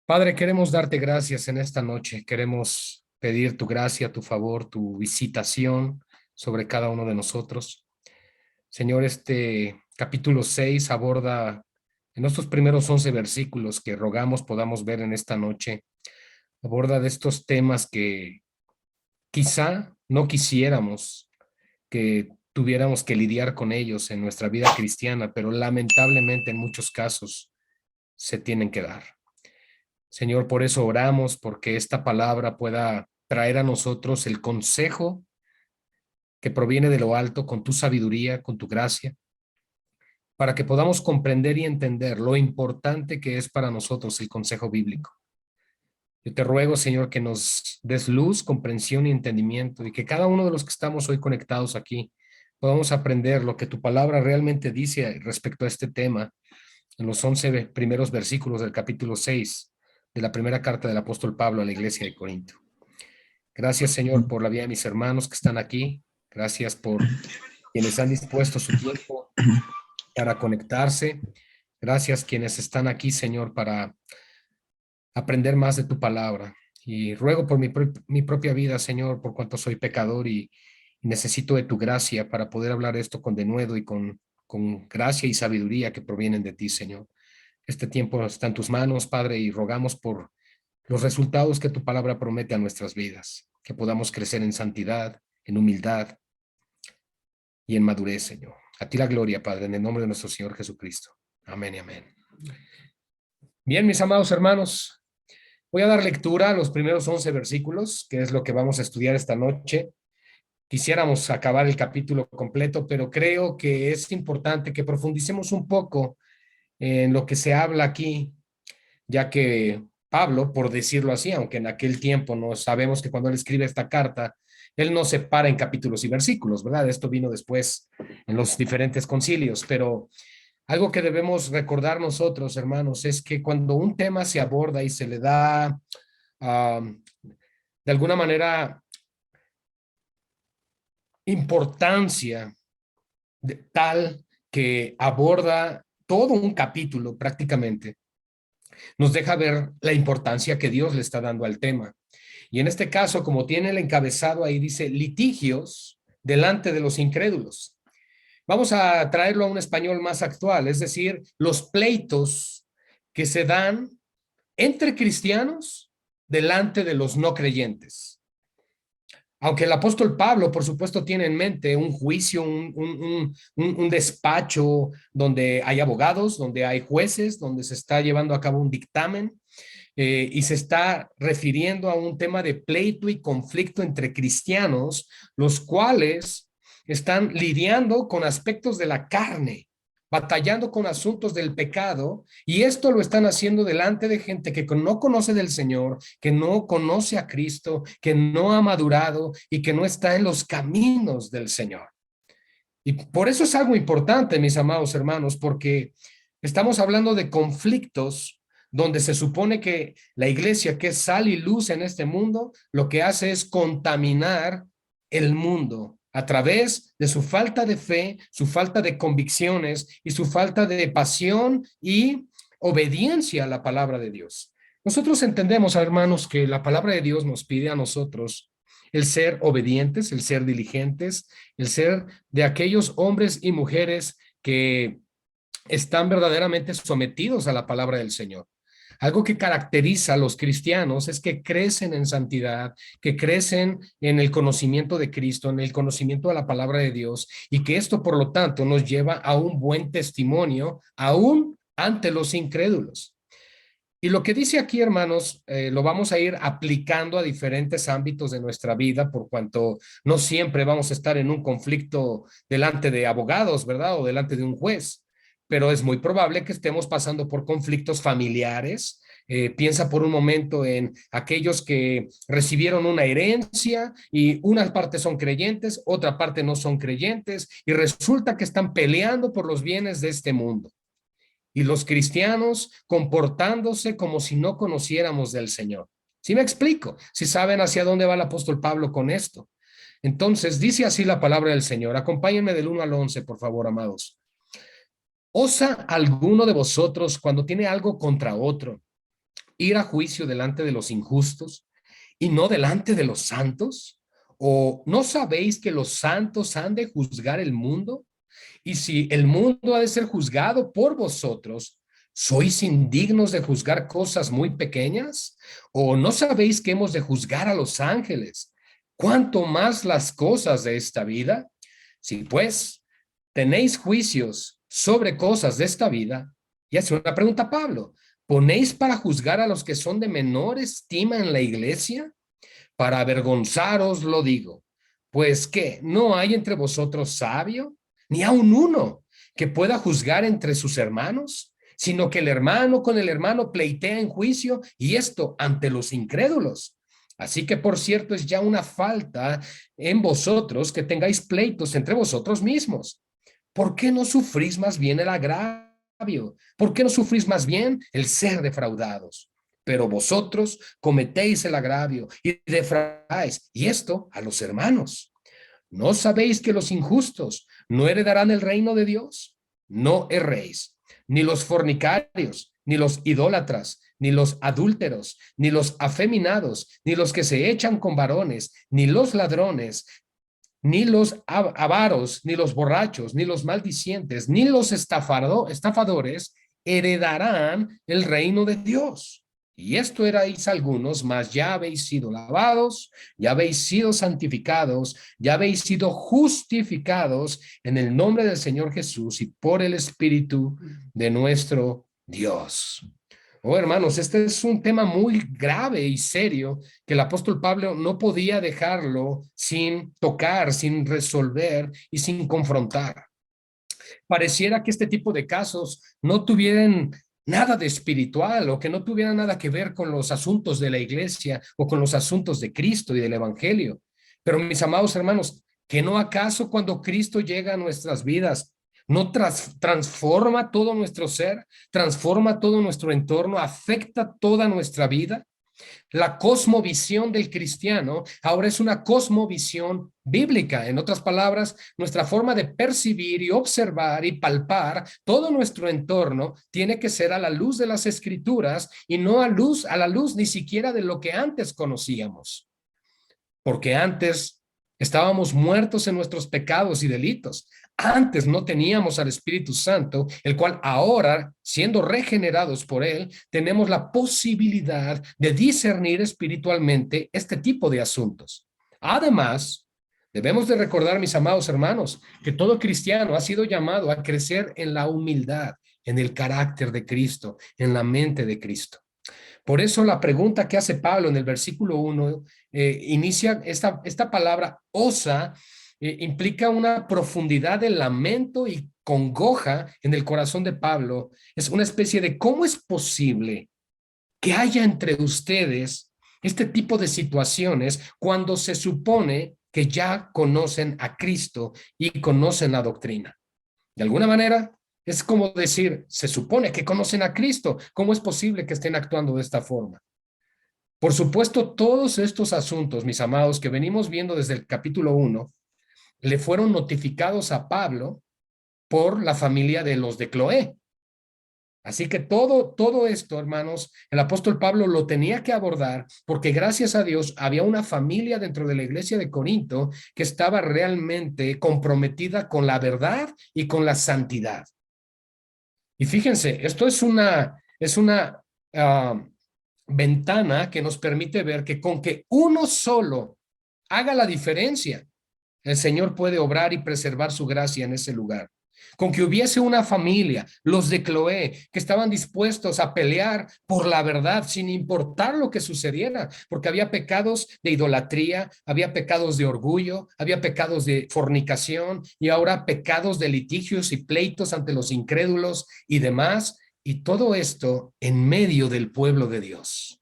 Padre, queremos darte gracias en esta noche. Queremos pedir tu gracia, tu favor, tu visitación sobre cada uno de nosotros. Señor, este capítulo 6 aborda en estos primeros 11 versículos que rogamos podamos ver en esta noche, aborda de estos temas que quizá no quisiéramos que tuviéramos que lidiar con ellos en nuestra vida cristiana, pero lamentablemente en muchos casos se tienen que dar. Señor, por eso oramos, porque esta palabra pueda traer a nosotros el consejo que proviene de lo alto con tu sabiduría, con tu gracia, para que podamos comprender y entender lo importante que es para nosotros el consejo bíblico. Yo te ruego, Señor, que nos des luz, comprensión y entendimiento, y que cada uno de los que estamos hoy conectados aquí podamos aprender lo que tu palabra realmente dice respecto a este tema en los 11 primeros versículos del capítulo 6 de la primera carta del apóstol Pablo a la iglesia de Corinto. Gracias, Señor, por la vida de mis hermanos que están aquí. Gracias por quienes han dispuesto su tiempo para conectarse. Gracias quienes están aquí, Señor, para aprender más de tu palabra. Y ruego por mi propia vida, Señor, por cuanto soy pecador y necesito de tu gracia para poder hablar esto con denuedo y con gracia y sabiduría que provienen de ti, Señor. Este tiempo está en tus manos, Padre, y rogamos por los resultados que tu palabra promete a nuestras vidas, que podamos crecer en santidad, en humildad y en madurez, Señor. A ti la gloria, Padre, en el nombre de nuestro Señor Jesucristo. Amén y amén. Bien, mis amados hermanos, voy a dar lectura a los primeros 11 versículos, que es lo que vamos a estudiar esta noche. Quisiéramos acabar el capítulo completo, pero creo que es importante que profundicemos un poco en lo que se habla aquí, ya que Pablo, por decirlo así, aunque en aquel tiempo no sabemos que cuando él escribe esta carta, él no separa en capítulos y versículos, ¿verdad? Esto vino después en los diferentes concilios, pero algo que debemos recordar nosotros, hermanos, es que cuando un tema se aborda y se le da, de alguna manera, importancia tal que aborda todo un capítulo prácticamente, nos deja ver la importancia que Dios le está dando al tema. Y en este caso, como tiene el encabezado ahí, dice litigios delante de los incrédulos. Vamos a traerlo a un español más actual, es decir, los pleitos que se dan entre cristianos delante de los no creyentes. Aunque el apóstol Pablo, por supuesto, tiene en mente un juicio, un despacho donde hay abogados, donde hay jueces, donde se está llevando a cabo un dictamen, y se está refiriendo a un tema de pleito y conflicto entre cristianos, los cuales están lidiando con aspectos de la carne, batallando con asuntos del pecado, y esto lo están haciendo delante de gente que no conoce del Señor, que no conoce a Cristo, que no ha madurado y que no está en los caminos del Señor. Y por eso es algo importante, mis amados hermanos, porque estamos hablando de conflictos donde se supone que la iglesia, que es sal y luz en este mundo, lo que hace es contaminar el mundo a través de su falta de fe, su falta de convicciones y su falta de pasión y obediencia a la palabra de Dios. Nosotros entendemos, hermanos, que la palabra de Dios nos pide a nosotros el ser obedientes, el ser diligentes, el ser de aquellos hombres y mujeres que están verdaderamente sometidos a la palabra del Señor. Algo que caracteriza a los cristianos es que crecen en santidad, que crecen en el conocimiento de Cristo, en el conocimiento de la palabra de Dios, y que esto, por lo tanto, nos lleva a un buen testimonio, aún ante los incrédulos. Y lo que dice aquí, hermanos, lo vamos a ir aplicando a diferentes ámbitos de nuestra vida, por cuanto no siempre vamos a estar en un conflicto delante de abogados, ¿verdad? O delante de un juez, pero es muy probable que estemos pasando por conflictos familiares. Piensa por un momento en aquellos que recibieron una herencia y una parte son creyentes, otra parte no son creyentes, y resulta que están peleando por los bienes de este mundo. y los cristianos comportándose como si no conociéramos del Señor. ¿Sí me explico? Si saben hacia dónde va el apóstol Pablo con esto. Entonces, dice así la palabra del Señor. Acompáñenme del 1 al 11, por favor, amados. ¿Osa alguno de vosotros, cuando tiene algo contra otro, ir a juicio delante de los injustos y no delante de los santos? ¿O no sabéis que los santos han de juzgar el mundo? Y si el mundo ha de ser juzgado por vosotros, ¿sois indignos de juzgar cosas muy pequeñas? ¿O no sabéis que hemos de juzgar a los ángeles? ¿Cuánto más las cosas de esta vida? Si pues tenéis juicios sobre cosas de esta vida, y hace una pregunta a Pablo, ¿ponéis para juzgar a los que son de menor estima en la iglesia? Para avergonzaros lo digo. Pues que no hay entre vosotros sabio, ni aun uno que pueda juzgar entre sus hermanos, sino que el hermano con el hermano pleitea en juicio, y esto ante los incrédulos. Así que, por cierto, es ya una falta en vosotros que tengáis pleitos entre vosotros mismos. ¿Por qué no sufrís más bien el agravio? ¿Por qué no sufrís más bien el ser defraudados? Pero vosotros cometéis el agravio y defraudáis, y esto a los hermanos. ¿No sabéis que los injustos no heredarán el reino de Dios? No erréis, ni los fornicarios, ni los idólatras, ni los adúlteros, ni los afeminados, ni los que se echan con varones, ni los ladrones, ni los avaros, ni los borrachos, ni los maldicientes, ni los estafadores heredarán el reino de Dios. Y esto erais algunos, mas ya habéis sido lavados, ya habéis sido santificados, ya habéis sido justificados en el nombre del Señor Jesús y por el Espíritu de nuestro Dios. Oh, hermanos, este es un tema muy grave y serio que el apóstol Pablo no podía dejarlo sin tocar, sin resolver y sin confrontar. Pareciera que este tipo de casos no tuvieran nada de espiritual o que no tuvieran nada que ver con los asuntos de la iglesia o con los asuntos de Cristo y del evangelio. Pero mis amados hermanos, ¿que no acaso cuando Cristo llega a nuestras vidas no transforma todo nuestro ser, transforma todo nuestro entorno, afecta toda nuestra vida? La cosmovisión del cristiano ahora es una cosmovisión bíblica. En otras palabras, nuestra forma de percibir y observar y palpar todo nuestro entorno tiene que ser a la luz de las escrituras y no a la luz ni siquiera de lo que antes conocíamos. Porque antes estábamos muertos en nuestros pecados y delitos. Antes no teníamos al Espíritu Santo, el cual ahora, siendo regenerados por él, tenemos la posibilidad de discernir espiritualmente este tipo de asuntos. Además, debemos de recordar, mis amados hermanos, que todo cristiano ha sido llamado a crecer en la humildad, en el carácter de Cristo, en la mente de Cristo. Por eso la pregunta que hace Pablo en el versículo 1 inicia esta palabra osa, implica una profundidad de lamento y congoja en el corazón de Pablo. Es una especie de ¿cómo es posible que haya entre ustedes este tipo de situaciones cuando se supone que ya conocen a Cristo y conocen la doctrina? De alguna manera, es como decir, se supone que conocen a Cristo. ¿Cómo es posible que estén actuando de esta forma? Por supuesto, todos estos asuntos, mis amados, que venimos viendo desde el capítulo 1, le fueron notificados a Pablo por la familia de los de Cloé. Así que todo esto, hermanos, el apóstol Pablo lo tenía que abordar porque gracias a Dios había una familia dentro de la iglesia de Corinto que estaba realmente comprometida con la verdad y con la santidad. Y fíjense, esto es una ventana que nos permite ver que con que uno solo haga la diferencia, el Señor puede obrar y preservar su gracia en ese lugar. Con que hubiese una familia, los de Cloé, que estaban dispuestos a pelear por la verdad sin importar lo que sucediera, porque había pecados de idolatría, había pecados de orgullo, había pecados de fornicación y ahora pecados de litigios y pleitos ante los incrédulos y demás, y todo esto en medio del pueblo de Dios.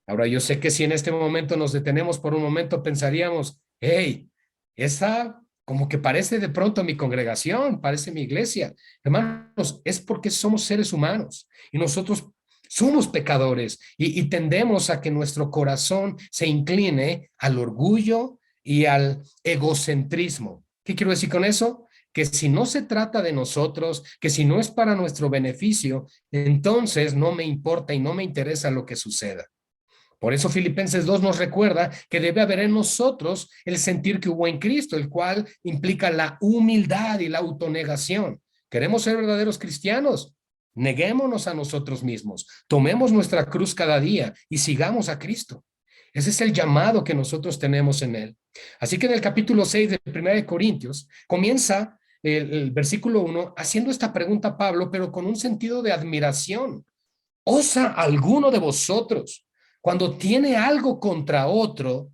Ahora, yo sé que si en este momento nos detenemos por un momento, pensaríamos, hey, esa como que parece de pronto mi congregación, parece mi iglesia. Hermanos, es porque somos seres humanos y nosotros somos pecadores y tendemos a que nuestro corazón se incline al orgullo y al egocentrismo. ¿Qué quiero decir con eso? Que si no se trata de nosotros, que si no es para nuestro beneficio, entonces no me importa y no me interesa lo que suceda. Por eso Filipenses 2 nos recuerda que debe haber en nosotros el sentir que hubo en Cristo, el cual implica la humildad y la autonegación. ¿Queremos ser verdaderos cristianos? Neguémonos a nosotros mismos, tomemos nuestra cruz cada día y sigamos a Cristo. Ese es el llamado que nosotros tenemos en él. Así que en el capítulo 6 de 1 de Corintios comienza el versículo 1 haciendo esta pregunta a Pablo, pero con un sentido de admiración. ¿Osa alguno de vosotros, cuando tiene algo contra otro,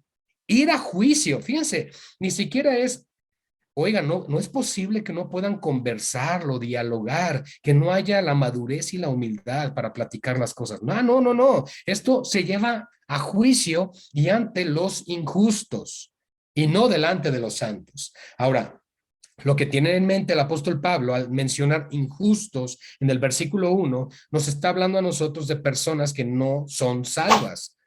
ir a juicio? Fíjense, ni siquiera es, oiga, no es posible que no puedan conversarlo, dialogar, que no haya la madurez y la humildad para platicar las cosas. No. Esto se lleva a juicio y ante los injustos y no delante de los santos. Ahora, lo que tiene en mente el apóstol Pablo al mencionar injustos en el versículo 1, nos está hablando a nosotros de personas que no son salvas,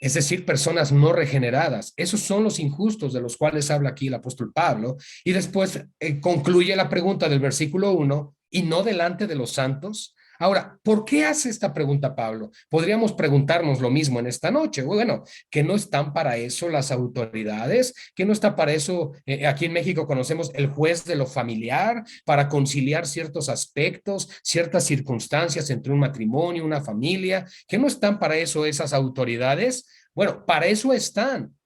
es decir, personas no regeneradas. Esos son los injustos de los cuales habla aquí el apóstol Pablo. Y después concluye la pregunta del versículo 1, ¿y no delante de los santos? Ahora, ¿por qué hace esta pregunta Pablo? Podríamos preguntarnos lo mismo en esta noche. Bueno, que no están para eso las autoridades, que no está para eso, aquí en México conocemos el juez de lo familiar, para conciliar ciertos aspectos, ciertas circunstancias entre un matrimonio, una familia, que no están para eso esas autoridades. Bueno, para eso están,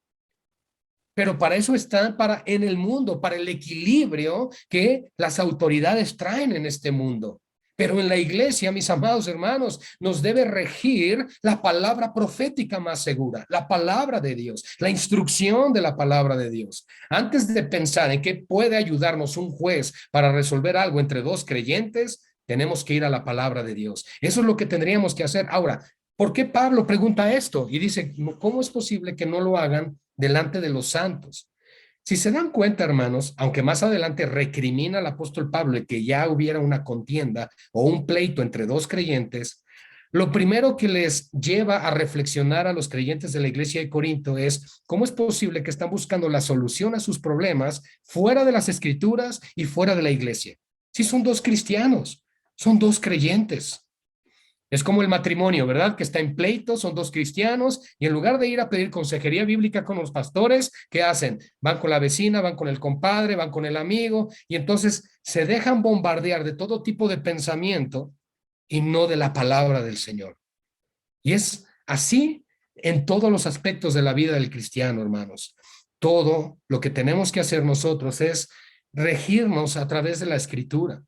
pero para eso están para en el mundo, para el equilibrio que las autoridades traen en este mundo. Pero en la iglesia, mis amados hermanos, nos debe regir la palabra profética más segura, la palabra de Dios, la instrucción de la palabra de Dios. Antes de pensar en qué puede ayudarnos un juez para resolver algo entre dos creyentes, tenemos que ir a la palabra de Dios. Eso es lo que tendríamos que hacer. Ahora, ¿por qué Pablo pregunta esto? Y dice, ¿cómo es posible que no lo hagan delante de los santos? Si se dan cuenta, hermanos, aunque más adelante recrimina al apóstol Pablo de que ya hubiera una contienda o un pleito entre dos creyentes, lo primero que les lleva a reflexionar a los creyentes de la iglesia de Corinto es cómo es posible que están buscando la solución a sus problemas fuera de las escrituras y fuera de la iglesia. Si son dos cristianos, son dos creyentes. Es como el matrimonio, ¿verdad? Que está en pleito, son dos cristianos y en lugar de ir a pedir consejería bíblica con los pastores, ¿qué hacen? Van con la vecina, van con el compadre, van con el amigo y entonces se dejan bombardear de todo tipo de pensamiento y no de la palabra del Señor. Y es así en todos los aspectos de la vida del cristiano, hermanos. Todo lo que tenemos que hacer nosotros es regirnos a través de la escritura.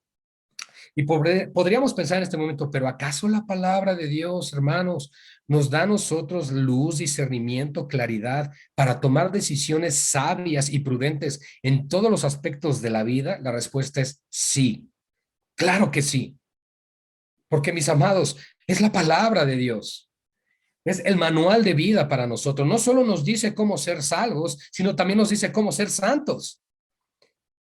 Y podríamos pensar en este momento, pero ¿acaso la palabra de Dios, hermanos, nos da a nosotros luz, discernimiento, claridad para tomar decisiones sabias y prudentes en todos los aspectos de la vida? La respuesta es sí, claro que sí, porque mis amados, es la palabra de Dios. Es el manual de vida para nosotros. No solo nos dice cómo ser salvos, sino también nos dice cómo ser santos.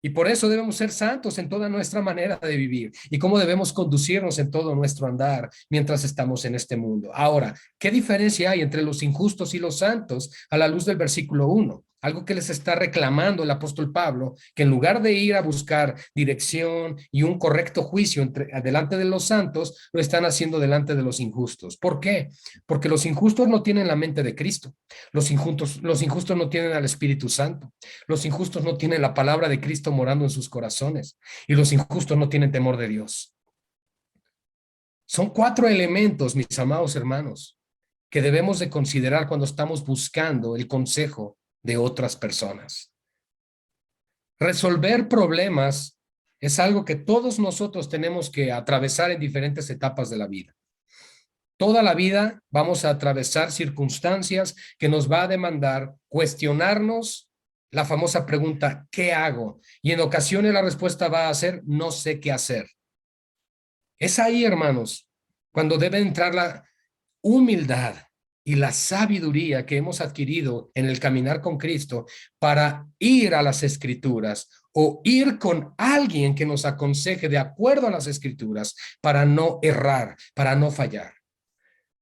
Y por eso debemos ser santos en toda nuestra manera de vivir y cómo debemos conducirnos en todo nuestro andar mientras estamos en este mundo. Ahora, ¿qué diferencia hay entre los injustos y los santos a la luz del versículo 1? Algo que les está reclamando el apóstol Pablo, que en lugar de ir a buscar dirección y un correcto juicio delante de los santos, lo están haciendo delante de los injustos. ¿Por qué? Porque los injustos no tienen la mente de Cristo. Los injustos no tienen al Espíritu Santo. Los injustos no tienen la palabra de Cristo morando en sus corazones y los injustos no tienen temor de Dios. Son cuatro elementos, mis amados hermanos, que debemos de considerar cuando estamos buscando el consejo de otras personas. Resolver problemas es algo que todos nosotros tenemos que atravesar en diferentes etapas de la vida. Toda la vida vamos a atravesar circunstancias que nos va a demandar cuestionarnos la famosa pregunta, ¿qué hago? Y en ocasiones la respuesta va a ser, no sé qué hacer. Es ahí, hermanos, cuando debe entrar la humildad y la sabiduría que hemos adquirido en el caminar con Cristo para ir a las Escrituras o ir con alguien que nos aconseje de acuerdo a las Escrituras para no errar, para no fallar.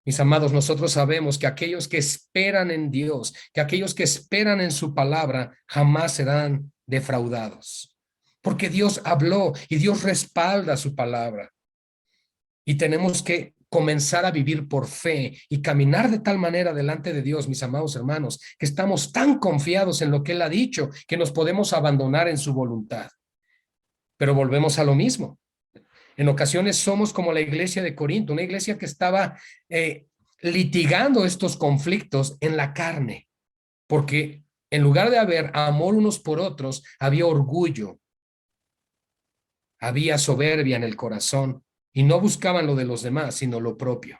Mis amados, nosotros sabemos que aquellos que esperan en Dios, que aquellos que esperan en su palabra, jamás serán defraudados. Porque Dios habló y Dios respalda su palabra. Y tenemos que comenzar a vivir por fe y caminar de tal manera delante de Dios, mis amados hermanos, que estamos tan confiados en lo que Él ha dicho que nos podemos abandonar en su voluntad. Pero volvemos a lo mismo. En ocasiones somos como la iglesia de Corinto, una iglesia que estaba litigando estos conflictos en la carne, porque en lugar de haber amor unos por otros, había orgullo, había soberbia en el corazón y no buscaban lo de los demás, sino lo propio.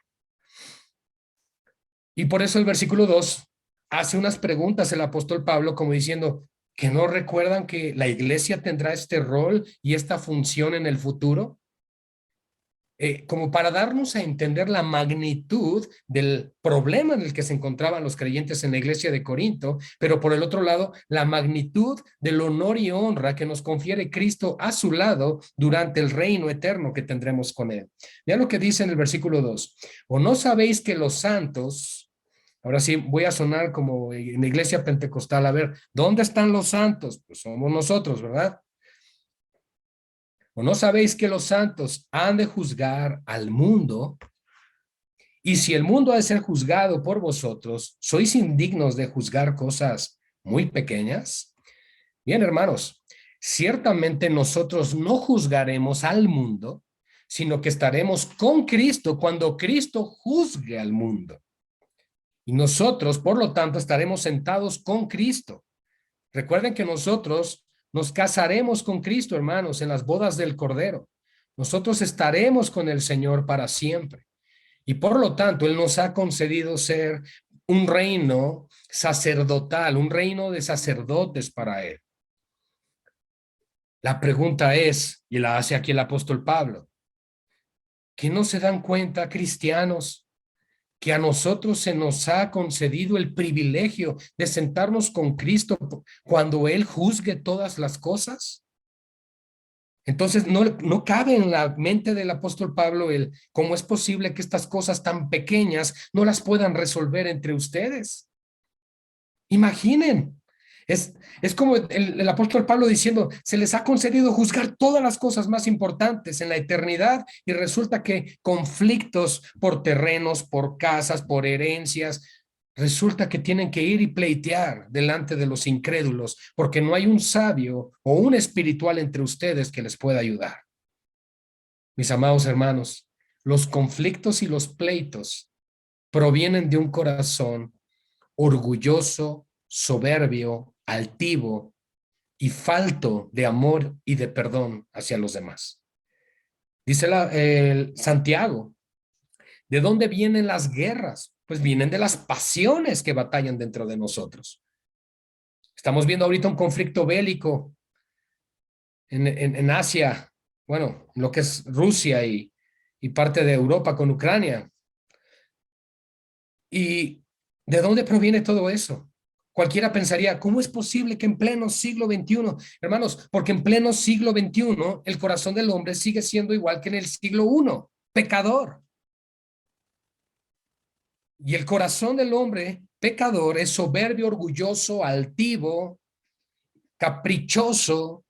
Y por eso el versículo 2 hace unas preguntas el apóstol Pablo como diciendo que no recuerdan que la iglesia tendrá este rol y esta función en el futuro. Como para darnos a entender la magnitud del problema en el que se encontraban los creyentes en la iglesia de Corinto, pero por el otro lado, la magnitud del honor y honra que nos confiere Cristo a su lado durante el reino eterno que tendremos con él. Vean lo que dice en el versículo 2. ¿O no sabéis que los santos, ahora sí voy a sonar como en la iglesia pentecostal, a ver, ¿dónde están los santos? Pues somos nosotros, ¿verdad? ¿O no sabéis que los santos han de juzgar al mundo? Y si el mundo ha de ser juzgado por vosotros, ¿sois indignos de juzgar cosas muy pequeñas? Bien, hermanos, ciertamente nosotros no juzgaremos al mundo, sino que estaremos con Cristo cuando Cristo juzgue al mundo. Y nosotros, por lo tanto, estaremos sentados con Cristo. Recuerden que nosotros nos casaremos con Cristo, hermanos, en las bodas del Cordero. Nosotros estaremos con el Señor para siempre. Y por lo tanto, Él nos ha concedido ser un reino sacerdotal, un reino de sacerdotes para Él. La pregunta es, y la hace aquí el apóstol Pablo, ¿que no se dan cuenta, cristianos, que a nosotros se nos ha concedido el privilegio de sentarnos con Cristo cuando Él juzgue todas las cosas? Entonces, no cabe en la mente del apóstol Pablo el cómo es posible que estas cosas tan pequeñas no las puedan resolver entre ustedes. Imaginen, es como el apóstol Pablo diciendo, se les ha concedido juzgar todas las cosas más importantes en la eternidad y resulta que conflictos por terrenos, por casas, por herencias, resulta que tienen que ir y pleitear delante de los incrédulos porque no hay un sabio o un espiritual entre ustedes que les pueda ayudar. Mis amados hermanos, los conflictos y los pleitos provienen de un corazón orgulloso, soberbio, altivo y falto de amor y de perdón hacia los demás. Dice Santiago, ¿de dónde vienen las guerras? Pues vienen de las pasiones que batallan dentro de nosotros. Estamos viendo ahorita un conflicto bélico en Asia, bueno, lo que es Rusia y parte de Europa con Ucrania. ¿Y de dónde proviene todo eso? Cualquiera pensaría, ¿cómo es posible que en pleno siglo XXI, hermanos? Porque en pleno siglo XXI el corazón del hombre sigue siendo igual que en el siglo I, pecador. Y el corazón del hombre pecador es soberbio, orgulloso, altivo, caprichoso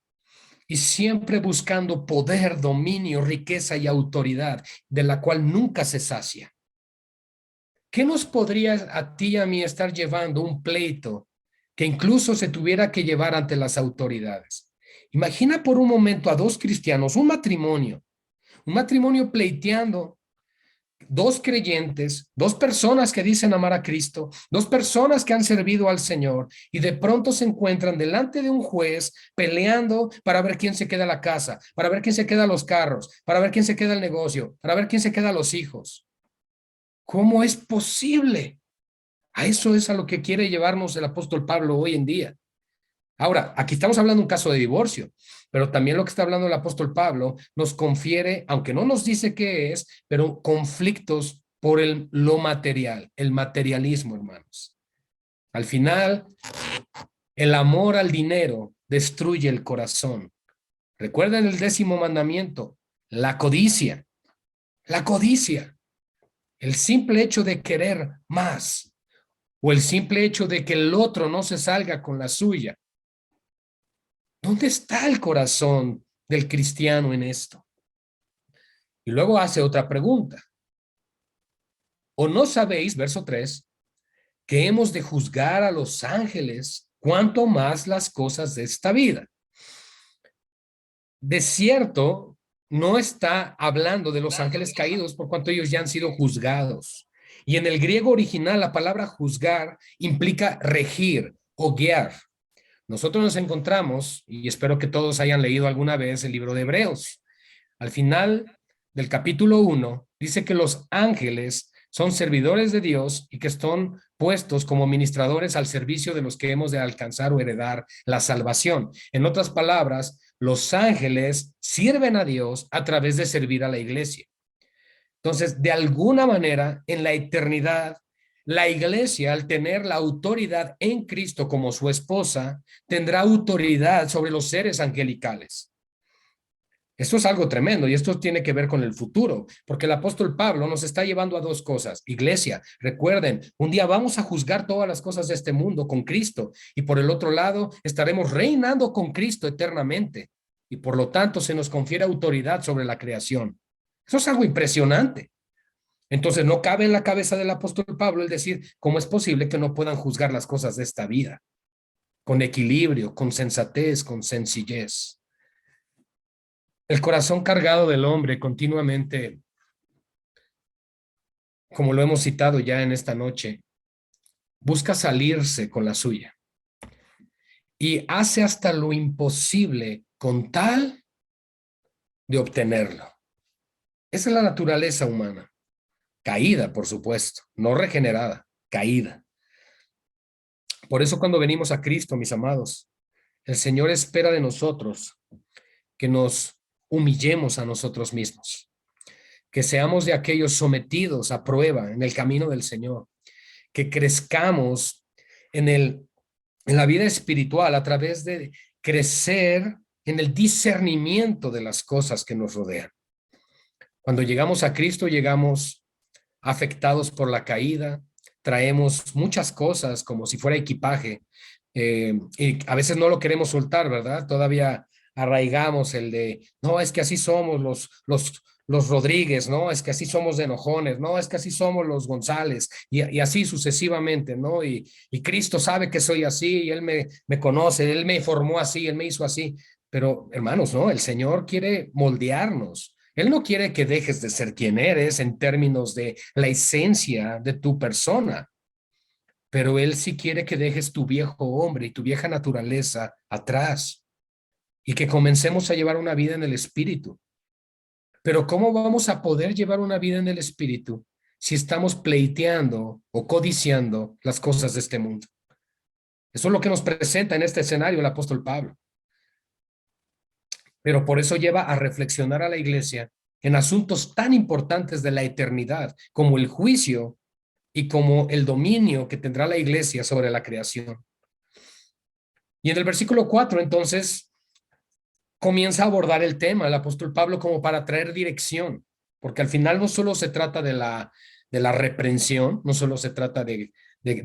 y siempre buscando poder, dominio, riqueza y autoridad, de la cual nunca se sacia. ¿Qué nos podría a ti y a mí estar llevando un pleito que incluso se tuviera que llevar ante las autoridades? Imagina por un momento a dos cristianos, un matrimonio pleiteando, dos creyentes, dos personas que dicen amar a Cristo, dos personas que han servido al Señor y de pronto se encuentran delante de un juez peleando para ver quién se queda la casa, para ver quién se queda los carros, para ver quién se queda el negocio, para ver quién se queda los hijos. ¿Cómo es posible? A eso es a lo que quiere llevarnos el apóstol Pablo hoy en día. Ahora, aquí estamos hablando de un caso de divorcio, pero también lo que está hablando el apóstol Pablo nos confiere, aunque no nos dice qué es, pero conflictos por lo material, el materialismo, hermanos. Al final, el amor al dinero destruye el corazón. Recuerden el 10º mandamiento, la codicia. La codicia, el simple hecho de querer más o el simple hecho de que el otro no se salga con la suya. ¿Dónde está el corazón del cristiano en esto? Y luego hace otra pregunta. ¿O no sabéis, verso 3, que hemos de juzgar a los ángeles cuanto más las cosas de esta vida? De cierto, no está hablando de los ángeles caídos por cuanto ellos ya han sido juzgados. Y en el griego original la palabra juzgar implica regir o guiar. Nosotros nos encontramos, y espero que todos hayan leído alguna vez el libro de Hebreos. Al final del capítulo 1 dice que los ángeles son servidores de Dios y que están puestos como ministradores al servicio de los que hemos de alcanzar o heredar la salvación. En otras palabras, los ángeles sirven a Dios a través de servir a la iglesia. Entonces, de alguna manera, en la eternidad, la iglesia, al tener la autoridad en Cristo como su esposa, tendrá autoridad sobre los seres angelicales. Esto es algo tremendo y esto tiene que ver con el futuro, porque el apóstol Pablo nos está llevando a dos cosas. Iglesia, recuerden, un día vamos a juzgar todas las cosas de este mundo con Cristo y por el otro lado estaremos reinando con Cristo eternamente y por lo tanto se nos confiere autoridad sobre la creación. Eso es algo impresionante. Entonces no cabe en la cabeza del apóstol Pablo el decir cómo es posible que no puedan juzgar las cosas de esta vida con equilibrio, con sensatez, con sencillez. El corazón cargado del hombre continuamente, como lo hemos citado ya en esta noche, busca salirse con la suya y hace hasta lo imposible con tal de obtenerlo. Esa es la naturaleza humana, caída, por supuesto, no regenerada, caída. Por eso cuando venimos a Cristo, mis amados, el Señor espera de nosotros que nos humillemos a nosotros mismos, que seamos de aquellos sometidos a prueba en el camino del Señor, que crezcamos en la vida espiritual a través de crecer en el discernimiento de las cosas que nos rodean. Cuando llegamos a Cristo, llegamos afectados por la caída, traemos muchas cosas como si fuera equipaje, y a veces no lo queremos soltar, ¿verdad? Todavía arraigamos el de, no, es que así somos los Rodríguez, ¿no? Es que así somos de enojones, ¿no? Es que así somos los González, y así sucesivamente, ¿no? Y Cristo sabe que soy así, y Él me conoce, Él me formó así, Él me hizo así. Pero, hermanos, ¿no? El Señor quiere moldearnos. Él no quiere que dejes de ser quien eres en términos de la esencia de tu persona, pero Él sí quiere que dejes tu viejo hombre y tu vieja naturaleza atrás y que comencemos a llevar una vida en el espíritu. Pero ¿cómo vamos a poder llevar una vida en el espíritu si estamos pleiteando o codiciando las cosas de este mundo? Eso es lo que nos presenta en este escenario el apóstol Pablo. Pero por eso lleva a reflexionar a la iglesia en asuntos tan importantes de la eternidad como el juicio y como el dominio que tendrá la iglesia sobre la creación. Y en el versículo 4, entonces, comienza a abordar el tema, el apóstol Pablo, como para traer dirección, porque al final no solo se trata de la reprensión, no solo se trata de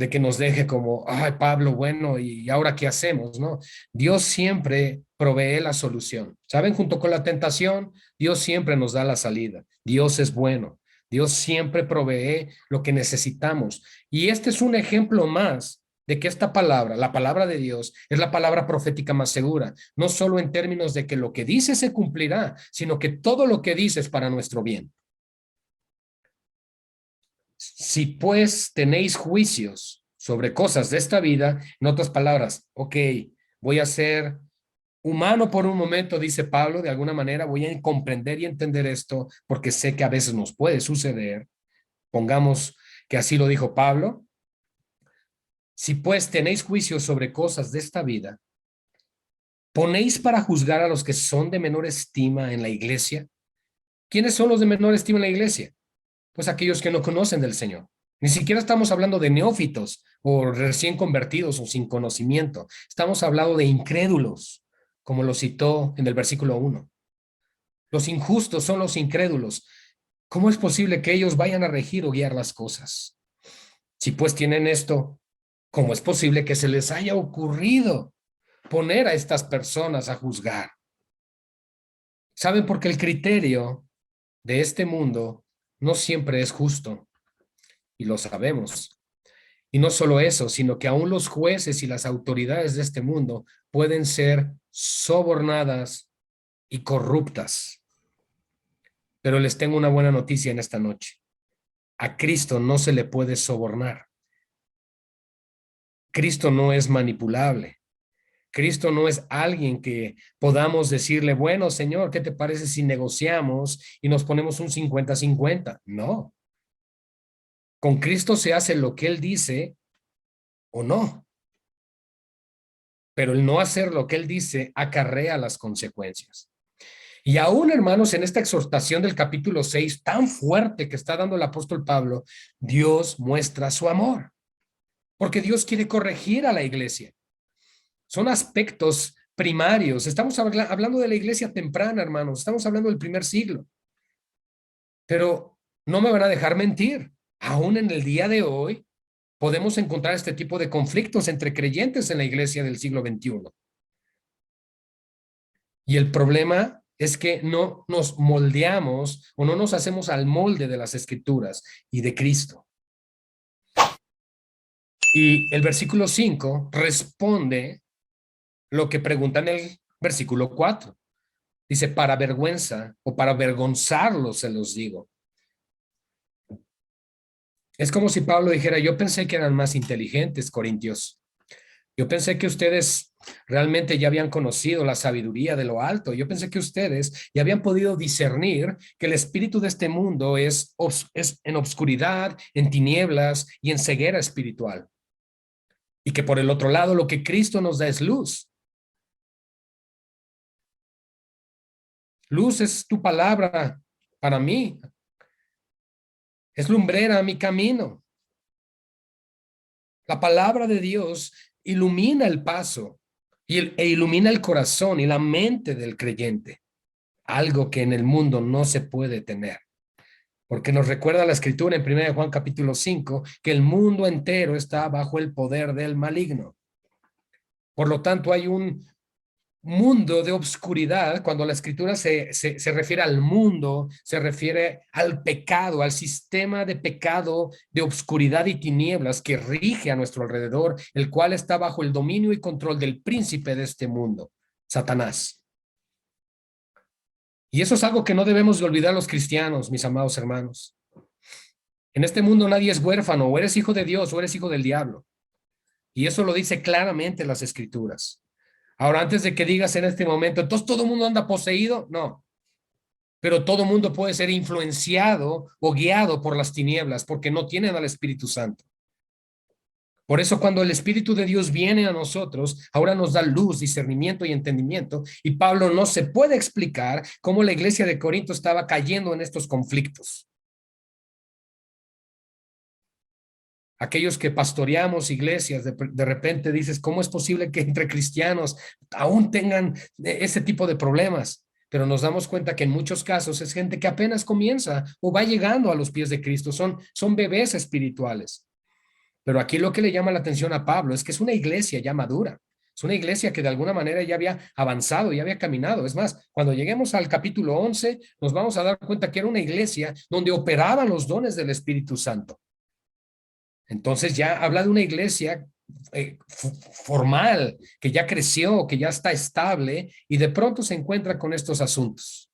que nos deje como, ay, Pablo, bueno, ¿y ahora qué hacemos? ¿No? Dios siempre provee la solución. ¿Saben? Junto con la tentación, Dios siempre nos da la salida. Dios es bueno. Dios siempre provee lo que necesitamos. Y este es un ejemplo más de que esta palabra, la palabra de Dios, es la palabra profética más segura, no solo en términos de que lo que dice se cumplirá, sino que todo lo que dice es para nuestro bien. Si pues tenéis juicios sobre cosas de esta vida, en otras palabras, ok, voy a ser humano por un momento, dice Pablo, de alguna manera voy a comprender y entender esto porque sé que a veces nos puede suceder. Pongamos que así lo dijo Pablo. Si pues tenéis juicios sobre cosas de esta vida, ¿ponéis para juzgar a los que son de menor estima en la iglesia? ¿Quiénes son los de menor estima en la iglesia? Pues aquellos que no conocen del Señor. Ni siquiera estamos hablando de neófitos o recién convertidos o sin conocimiento. Estamos hablando de incrédulos, como lo citó en el versículo 1. Los injustos son los incrédulos. ¿Cómo es posible que ellos vayan a regir o guiar las cosas? Si pues tienen esto, ¿cómo es posible que se les haya ocurrido poner a estas personas a juzgar? ¿Saben? Porque el criterio de este mundo no siempre es justo, y lo sabemos. Y no solo eso, sino que aún los jueces y las autoridades de este mundo pueden ser sobornadas y corruptas. Pero les tengo una buena noticia en esta noche. A Cristo no se le puede sobornar. Cristo no es manipulable. Cristo no es alguien que podamos decirle, bueno, Señor, ¿qué te parece si negociamos y nos ponemos un 50-50? No. Con Cristo se hace lo que Él dice o no. Pero el no hacer lo que Él dice acarrea las consecuencias. Y aún, hermanos, en esta exhortación del capítulo 6, tan fuerte que está dando el apóstol Pablo, Dios muestra su amor, porque Dios quiere corregir a la iglesia. Son aspectos primarios. Estamos hablando de la iglesia temprana, hermanos. Estamos hablando del primer siglo. Pero no me van a dejar mentir. Aún en el día de hoy podemos encontrar este tipo de conflictos entre creyentes en la iglesia del siglo XXI. Y el problema es que no nos moldeamos o no nos hacemos al molde de las escrituras y de Cristo. Y el versículo 5 responde lo que pregunta en el versículo 4. Dice, para vergüenza o para avergonzarlos se los digo. Es como si Pablo dijera, yo pensé que eran más inteligentes, corintios. Yo pensé que ustedes realmente ya habían conocido la sabiduría de lo alto. Yo pensé que ustedes ya habían podido discernir que el espíritu de este mundo es en obscuridad, en tinieblas y en ceguera espiritual. Y que por el otro lado lo que Cristo nos da es luz. Luz es tu palabra para mí. Es lumbrera a mi camino. La palabra de Dios ilumina el paso e ilumina el corazón y la mente del creyente, algo que en el mundo no se puede tener, porque nos recuerda la escritura en 1 Juan capítulo 5 que el mundo entero está bajo el poder del maligno. Por lo tanto, hay un mundo de obscuridad. Cuando la escritura se refiere al mundo, se refiere al pecado, al sistema de pecado, de obscuridad y tinieblas que rige a nuestro alrededor, el cual está bajo el dominio y control del príncipe de este mundo, Satanás. Y eso es algo que no debemos de olvidar los cristianos, mis amados hermanos. En este mundo nadie es huérfano, o eres hijo de Dios o eres hijo del diablo. Y eso lo dice claramente las escrituras. Ahora, antes de que digas en este momento, entonces todo el mundo anda poseído, no. Pero todo el mundo puede ser influenciado o guiado por las tinieblas porque no tienen al Espíritu Santo. Por eso cuando el Espíritu de Dios viene a nosotros, ahora nos da luz, discernimiento y entendimiento. Y Pablo no se puede explicar cómo la iglesia de Corinto estaba cayendo en estos conflictos. Aquellos que pastoreamos iglesias, de repente dices, ¿cómo es posible que entre cristianos aún tengan ese tipo de problemas? Pero nos damos cuenta que en muchos casos es gente que apenas comienza o va llegando a los pies de Cristo, son bebés espirituales. Pero aquí lo que le llama la atención a Pablo es que es una iglesia ya madura, es una iglesia que de alguna manera ya había avanzado, ya había caminado. Es más, cuando lleguemos al capítulo 11, nos vamos a dar cuenta que era una iglesia donde operaban los dones del Espíritu Santo. Entonces ya habla de una iglesia formal, que ya creció, que ya está estable y de pronto se encuentra con estos asuntos.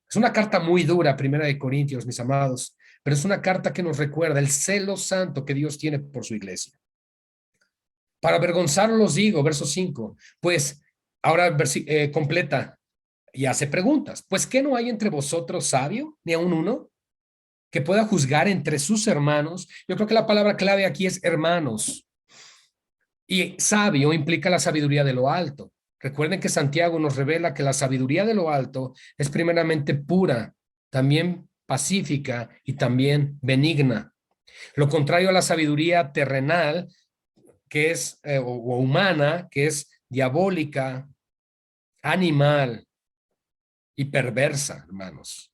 Es una carta muy dura, Primera de Corintios, mis amados, pero es una carta que nos recuerda el celo santo que Dios tiene por su iglesia. Para avergonzarlos los digo, verso 5, pues ahora completa y hace preguntas. Pues, ¿qué no hay entre vosotros sabio, ni aun uno? Que pueda juzgar entre sus hermanos. Yo creo que la palabra clave aquí es hermanos. Y sabio implica la sabiduría de lo alto. Recuerden que Santiago nos revela que la sabiduría de lo alto es primeramente pura, también pacífica y también benigna. Lo contrario a la sabiduría terrenal, que es, o humana, que es diabólica, animal y perversa, hermanos.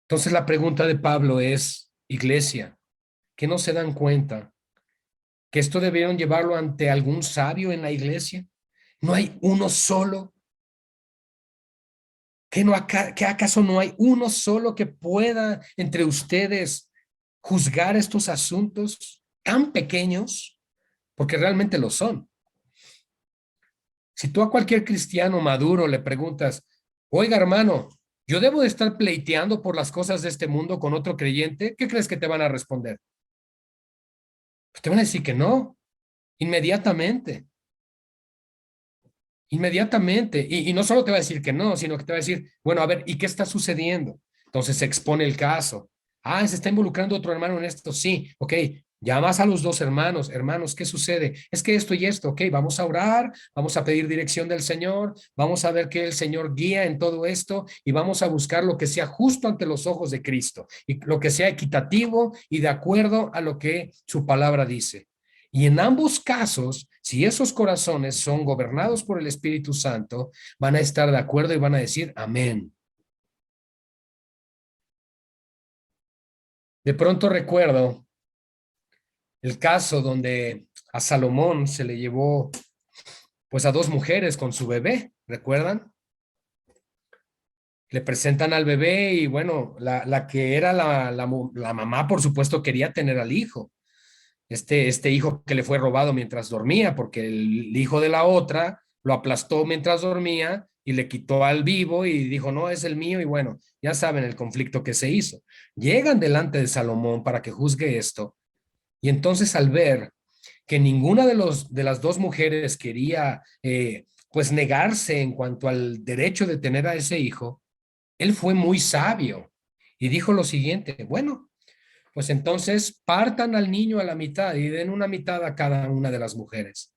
Entonces la pregunta de Pablo es, iglesia, ¿que no se dan cuenta que esto debieron llevarlo ante algún sabio en la iglesia? ¿No hay uno solo? ¿Que acaso no hay uno solo que pueda entre ustedes juzgar estos asuntos tan pequeños? Porque realmente lo son. Si tú a cualquier cristiano maduro le preguntas, oiga hermano, ¿yo debo de estar pleiteando por las cosas de este mundo con otro creyente? ¿Qué crees que te van a responder? Pues te van a decir que no, inmediatamente. Inmediatamente. Y no solo te va a decir que no, sino que te va a decir, bueno, a ver, ¿y qué está sucediendo? Entonces se expone el caso. Ah, se está involucrando otro hermano en esto. Sí, ok. Llamas a los dos hermanos. Hermanos, ¿qué sucede? Es que esto y esto, ok. Vamos a orar, vamos a pedir dirección del Señor, vamos a ver que el Señor guía en todo esto y vamos a buscar lo que sea justo ante los ojos de Cristo y lo que sea equitativo y de acuerdo a lo que su palabra dice. Y en ambos casos, si esos corazones son gobernados por el Espíritu Santo, van a estar de acuerdo y van a decir amén. De pronto recuerdo el caso donde a Salomón se le llevó pues a dos mujeres con su bebé, ¿recuerdan? Le presentan al bebé y bueno, la que era la mamá, por supuesto, quería tener al hijo. Este hijo que le fue robado mientras dormía, porque el hijo de la otra lo aplastó mientras dormía y le quitó al vivo y dijo, no, es el mío. Y bueno, ya saben el conflicto que se hizo. Llegan delante de Salomón para que juzgue esto. Y entonces al ver que ninguna de las dos mujeres quería pues negarse en cuanto al derecho de tener a ese hijo, él fue muy sabio y dijo lo siguiente, bueno, pues entonces partan al niño a la mitad y den una mitad a cada una de las mujeres.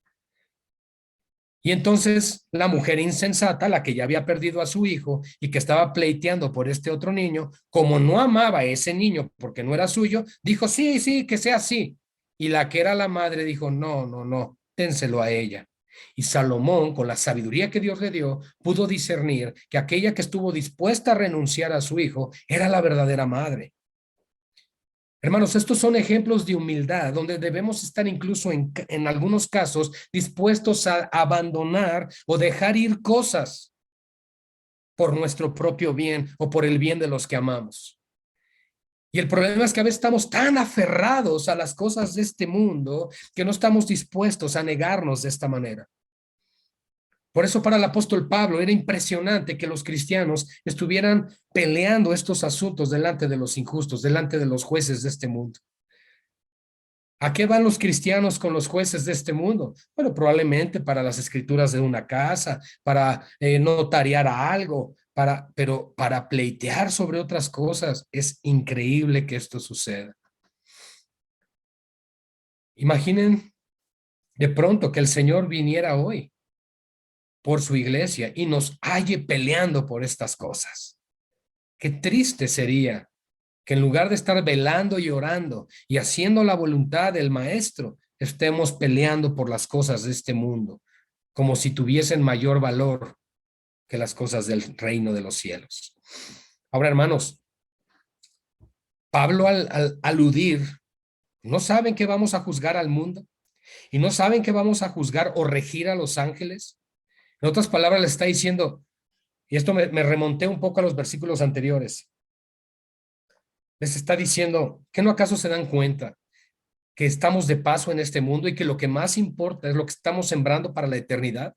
Y entonces la mujer insensata, la que ya había perdido a su hijo y que estaba pleiteando por este otro niño, como no amaba a ese niño porque no era suyo, dijo, sí, sí, que sea así. Y la que era la madre dijo, no, no, no, dénselo a ella. Y Salomón, con la sabiduría que Dios le dio, pudo discernir que aquella que estuvo dispuesta a renunciar a su hijo era la verdadera madre. Hermanos, estos son ejemplos de humildad, donde debemos estar incluso en algunos casos dispuestos a abandonar o dejar ir cosas por nuestro propio bien o por el bien de los que amamos. Y el problema es que a veces estamos tan aferrados a las cosas de este mundo que no estamos dispuestos a negarnos de esta manera. Por eso para el apóstol Pablo era impresionante que los cristianos estuvieran peleando estos asuntos delante de los injustos, delante de los jueces de este mundo. ¿A qué van los cristianos con los jueces de este mundo? Bueno, probablemente para las escrituras de una casa, para notariar algo, pero para pleitear sobre otras cosas. Es increíble que esto suceda. Imaginen de pronto que el Señor viniera hoy por su iglesia y nos halle peleando por estas cosas. Qué triste sería que en lugar de estar velando y orando y haciendo la voluntad del Maestro, estemos peleando por las cosas de este mundo, como si tuviesen mayor valor que las cosas del reino de los cielos. Ahora, hermanos, Pablo al aludir, ¿no saben que vamos a juzgar al mundo? ¿Y no saben que vamos a juzgar o regir a los ángeles? En otras palabras, le está diciendo, y esto me remonté un poco a los versículos anteriores, les está diciendo, ¿que no acaso se dan cuenta que estamos de paso en este mundo y que lo que más importa es lo que estamos sembrando para la eternidad?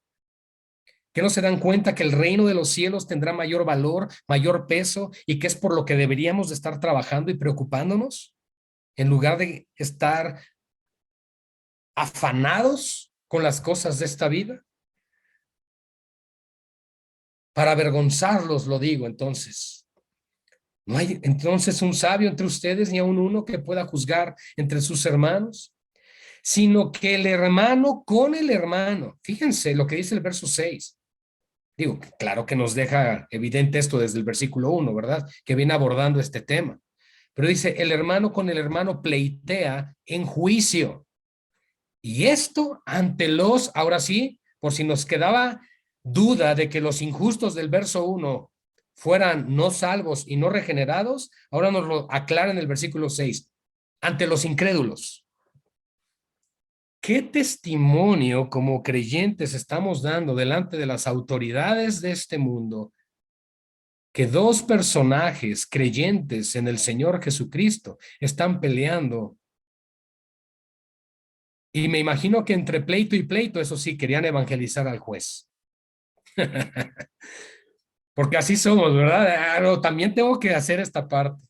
¿Que no se dan cuenta que el reino de los cielos tendrá mayor valor, mayor peso y que es por lo que deberíamos de estar trabajando y preocupándonos en lugar de estar afanados con las cosas de esta vida? Para avergonzarlos, lo digo entonces. No hay entonces un sabio entre ustedes ni aun uno que pueda juzgar entre sus hermanos, sino que el hermano con el hermano. Fíjense lo que dice el verso 6. Digo, claro que nos deja evidente esto desde el versículo 1, ¿verdad? Que viene abordando este tema. Pero dice, el hermano con el hermano pleitea en juicio. Y esto ante los, ahora sí, por si nos quedaba duda de que los injustos del verso 1 fueran no salvos y no regenerados, ahora nos lo aclara en el versículo 6, ante los incrédulos. ¿Qué testimonio como creyentes estamos dando delante de las autoridades de este mundo que dos personajes creyentes en el Señor Jesucristo están peleando? Y me imagino que entre pleito y pleito, eso sí, querían evangelizar al juez. Porque así somos, ¿verdad? No, también tengo que hacer esta parte.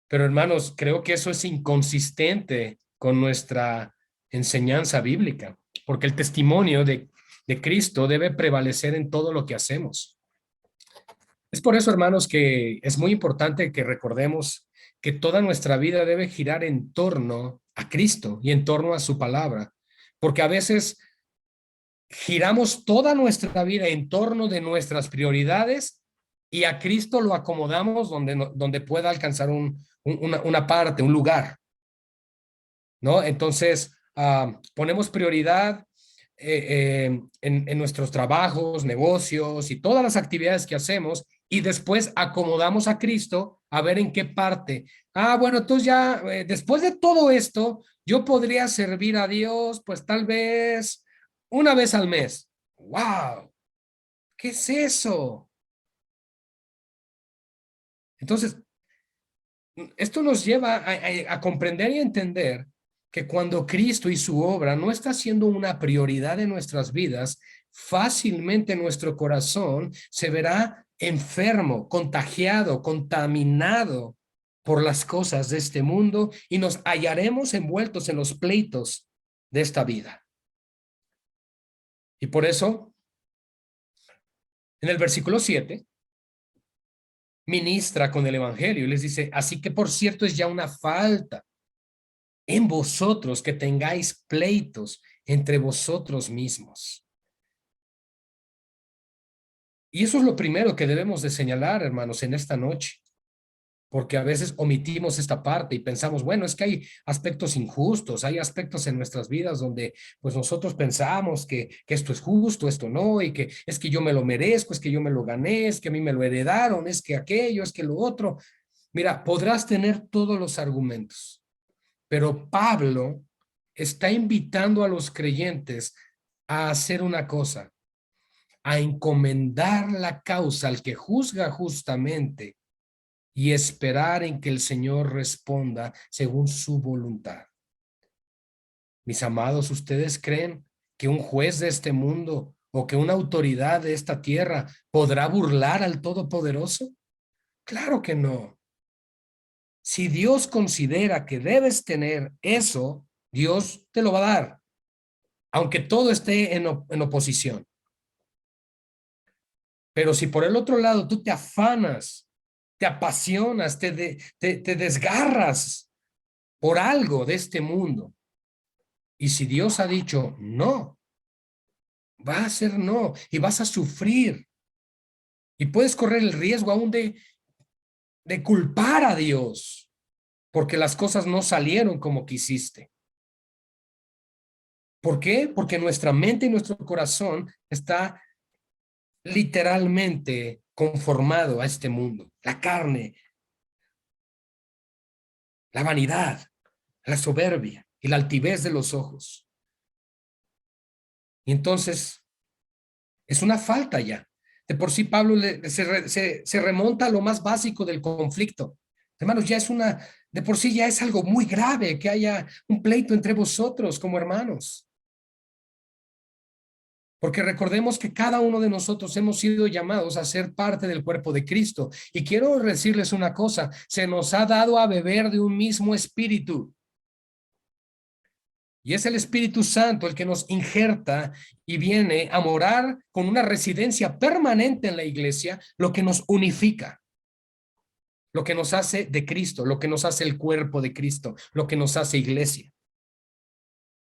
Pero hermanos, creo que eso es inconsistente con nuestra enseñanza bíblica, porque el testimonio de Cristo debe prevalecer en todo lo que hacemos. Es por eso, hermanos, que es muy importante que recordemos que toda nuestra vida debe girar en torno a Cristo y en torno a su palabra, porque a veces giramos toda nuestra vida en torno de nuestras prioridades y a Cristo lo acomodamos donde, donde pueda alcanzar una parte, un lugar, ¿no? Entonces, ponemos prioridad en nuestros trabajos, negocios y todas las actividades que hacemos y después acomodamos a Cristo a ver en qué parte. Bueno, entonces ya después de todo esto, yo podría servir a Dios, pues tal vez una vez al mes. ¡Wow! ¿Qué es eso? Entonces, esto nos lleva a comprender y entender que cuando Cristo y su obra no está siendo una prioridad de nuestras vidas, fácilmente nuestro corazón se verá enfermo, contagiado, contaminado por las cosas de este mundo y nos hallaremos envueltos en los pleitos de esta vida. Y por eso, en el versículo 7, ministra con el evangelio y les dice, así que por cierto es ya una falta en vosotros que tengáis pleitos entre vosotros mismos. Y eso es lo primero que debemos de señalar, hermanos, en esta noche, porque a veces omitimos esta parte y pensamos, bueno, es que hay aspectos injustos, hay aspectos en nuestras vidas donde pues nosotros pensamos que esto es justo, esto no, y que es que yo me lo merezco, es que yo me lo gané, es que a mí me lo heredaron, es que aquello, es que lo otro. Mira, podrás tener todos los argumentos, pero Pablo está invitando a los creyentes a hacer una cosa, a encomendar la causa al que juzga justamente y esperar en que el Señor responda según su voluntad. Mis amados, ¿ustedes creen que un juez de este mundo o que una autoridad de esta tierra podrá burlar al Todopoderoso? Claro que no. Si Dios considera que debes tener eso, Dios te lo va a dar, aunque todo esté en oposición. Pero si por el otro lado tú te afanas, te apasionas, te desgarras por algo de este mundo, y si Dios ha dicho no, va a ser no, y vas a sufrir, y puedes correr el riesgo aún de culpar a Dios, porque las cosas no salieron como quisiste. ¿Por qué? Porque nuestra mente y nuestro corazón está literalmente conformado a este mundo. La carne, la vanidad, la soberbia y la altivez de los ojos. Y entonces es una falta ya. De por sí Pablo se remonta a lo más básico del conflicto. Hermanos, ya es una, de por sí ya es algo muy grave que haya un pleito entre vosotros como hermanos. Porque recordemos que cada uno de nosotros hemos sido llamados a ser parte del cuerpo de Cristo. Y quiero decirles una cosa, se nos ha dado a beber de un mismo espíritu. Y es el Espíritu Santo el que nos injerta y viene a morar con una residencia permanente en la iglesia, lo que nos unifica, lo que nos hace de Cristo, lo que nos hace el cuerpo de Cristo, lo que nos hace iglesia.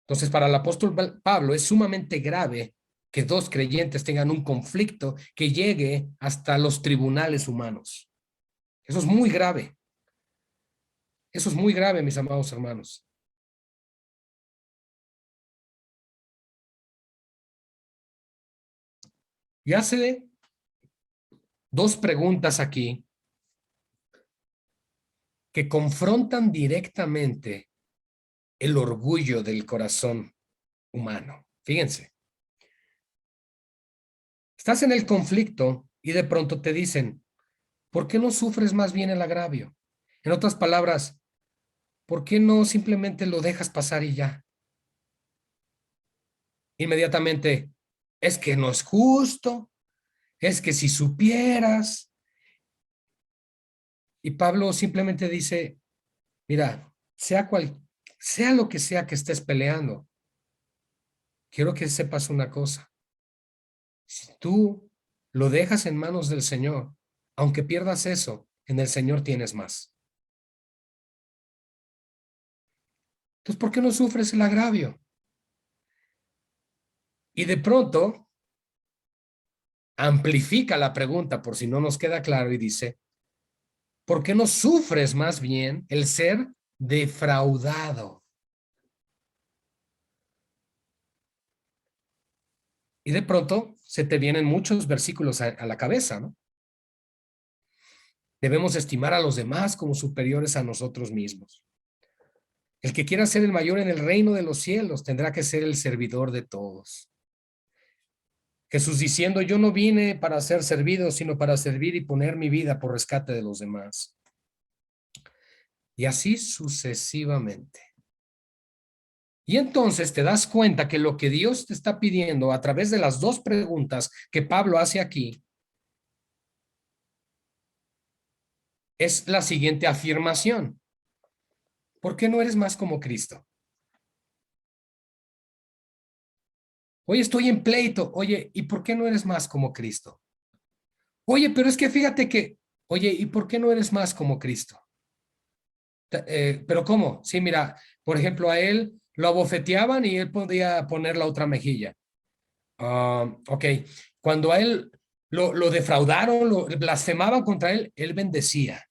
Entonces, para el apóstol Pablo es sumamente grave que dos creyentes tengan un conflicto que llegue hasta los tribunales humanos. Eso es muy grave. Eso es muy grave, mis amados hermanos. Y hace dos preguntas aquí que confrontan directamente el orgullo del corazón humano. Fíjense, estás en el conflicto y de pronto te dicen, ¿por qué no sufres más bien el agravio? En otras palabras, ¿por qué no simplemente lo dejas pasar y ya? Inmediatamente, es que no es justo, es que si supieras. Y Pablo simplemente dice, mira, sea lo que sea que estés peleando, quiero que sepas una cosa. Si tú lo dejas en manos del Señor, aunque pierdas eso, en el Señor tienes más. Entonces, ¿por qué no sufres el agravio? Y de pronto amplifica la pregunta por si no nos queda claro y dice, ¿por qué no sufres más bien el ser defraudado? Y de pronto se te vienen muchos versículos a la cabeza, ¿no? Debemos estimar a los demás como superiores a nosotros mismos. El que quiera ser el mayor en el reino de los cielos tendrá que ser el servidor de todos. Jesús diciendo, yo no vine para ser servido, sino para servir y poner mi vida por rescate de los demás. Y así sucesivamente. Y entonces te das cuenta que lo que Dios te está pidiendo a través de las dos preguntas que Pablo hace aquí es la siguiente afirmación. ¿Por qué no eres más como Cristo? Oye, estoy en pleito. Oye, ¿y por qué no eres más como Cristo? Oye, pero es que fíjate que, oye, ¿y por qué no eres más como Cristo? Pero ¿cómo? Sí, mira, por ejemplo, a él lo abofeteaban y él podía poner la otra mejilla. Ok, cuando a él lo defraudaron, lo blasfemaban contra él, él bendecía.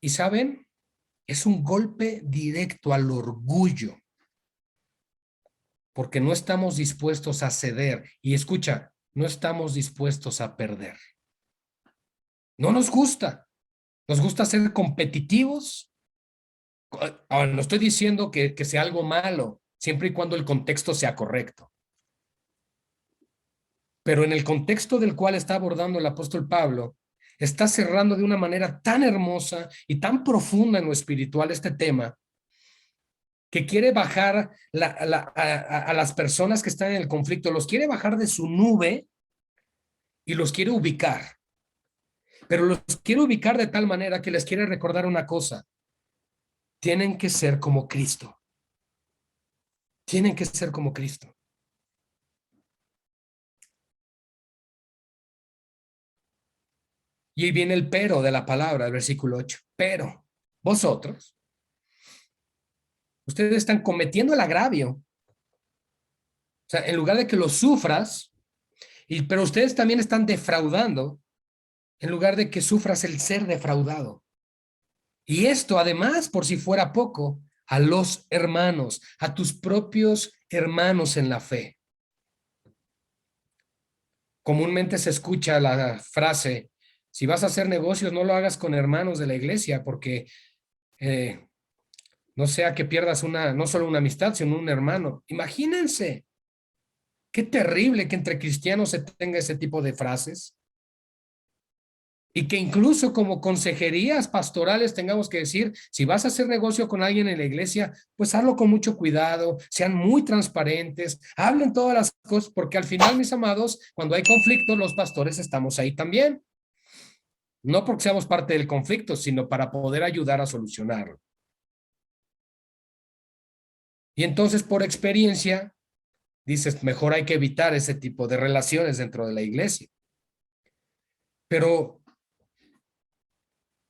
Y saben, es un golpe directo al orgullo, porque no estamos dispuestos a ceder. Y escucha, no estamos dispuestos a perder. No nos gusta. Nos gusta ser competitivos. Ahora, no estoy diciendo que sea algo malo, siempre y cuando el contexto sea correcto. Pero en el contexto del cual está abordando el apóstol Pablo, está cerrando de una manera tan hermosa y tan profunda en lo espiritual este tema, que quiere bajar a las personas que están en el conflicto, los quiere bajar de su nube y los quiere ubicar. Pero los quiere ubicar de tal manera que les quiere recordar una cosa. Tienen que ser como Cristo. Tienen que ser como Cristo. Y ahí viene el pero de la palabra, el versículo 8. Pero vosotros, ustedes están cometiendo el agravio. O sea, en lugar de que lo sufras, pero ustedes también están defraudando en lugar de que sufras el ser defraudado. Y esto, además, por si fuera poco, a los hermanos, a tus propios hermanos en la fe. Comúnmente se escucha la frase, si vas a hacer negocios, no lo hagas con hermanos de la iglesia, porque no sea que pierdas no solo una amistad, sino un hermano. Imagínense, qué terrible que entre cristianos se tenga ese tipo de frases. Y que incluso como consejerías pastorales tengamos que decir, si vas a hacer negocio con alguien en la iglesia, pues hazlo con mucho cuidado, sean muy transparentes, hablen todas las cosas, porque al final, mis amados, cuando hay conflicto, los pastores estamos ahí también. No porque seamos parte del conflicto, sino para poder ayudar a solucionarlo. Y entonces, por experiencia, dices, mejor hay que evitar ese tipo de relaciones dentro de la iglesia. Pero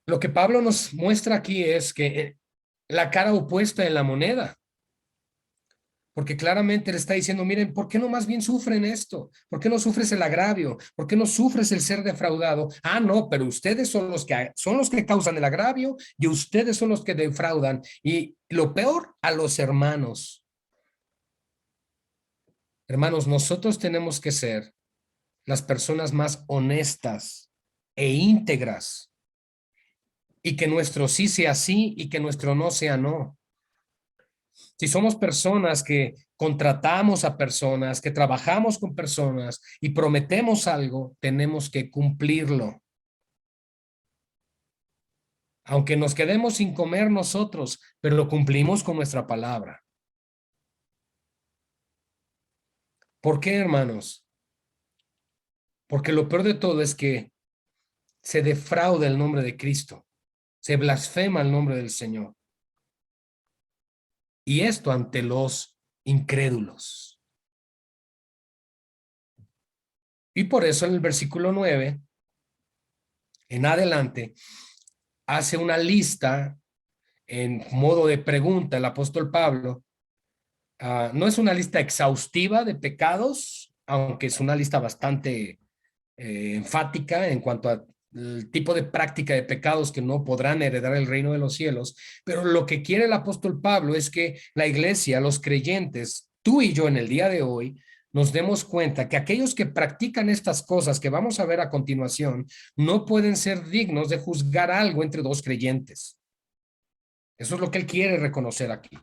lo que Pablo nos muestra aquí es que la cara opuesta en la moneda. Porque claramente le está diciendo, miren, ¿por qué no más bien sufren esto? ¿Por qué no sufres el agravio? ¿Por qué no sufres el ser defraudado? Ah, no, pero ustedes son los que causan el agravio y ustedes son los que defraudan. Y lo peor, a los hermanos. Hermanos, nosotros tenemos que ser las personas más honestas e íntegras y que nuestro sí sea sí y que nuestro no sea no. Si somos personas que contratamos a personas, que trabajamos con personas y prometemos algo, tenemos que cumplirlo. Aunque nos quedemos sin comer nosotros, pero lo cumplimos con nuestra palabra. ¿Por qué, hermanos? Porque lo peor de todo es que se defrauda el nombre de Cristo, se blasfema el nombre del Señor. Y esto ante los incrédulos. Y por eso en el versículo 9, en adelante, hace una lista en modo de pregunta el apóstol Pablo. No es una lista exhaustiva de pecados, aunque es una lista bastante enfática en cuanto al tipo de práctica de pecados que no podrán heredar el reino de los cielos, pero lo que quiere el apóstol Pablo es que la iglesia, los creyentes, tú y yo en el día de hoy, nos demos cuenta que aquellos que practican estas cosas que vamos a ver a continuación no pueden ser dignos de juzgar algo entre dos creyentes. Eso es lo que él quiere reconocer aquí.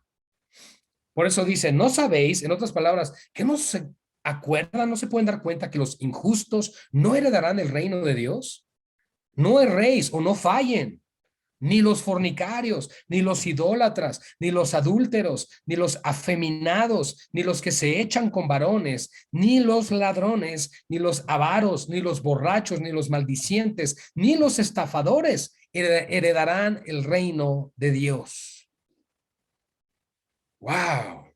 Por eso dice, no sabéis, en otras palabras, que no se acuerdan, no se pueden dar cuenta que los injustos no heredarán el reino de Dios. No erréis o no fallen, ni los fornicarios, ni los idólatras, ni los adúlteros, ni los afeminados, ni los que se echan con varones, ni los ladrones, ni los avaros, ni los borrachos, ni los maldicientes, ni los estafadores heredarán el reino de Dios. ¡Wow!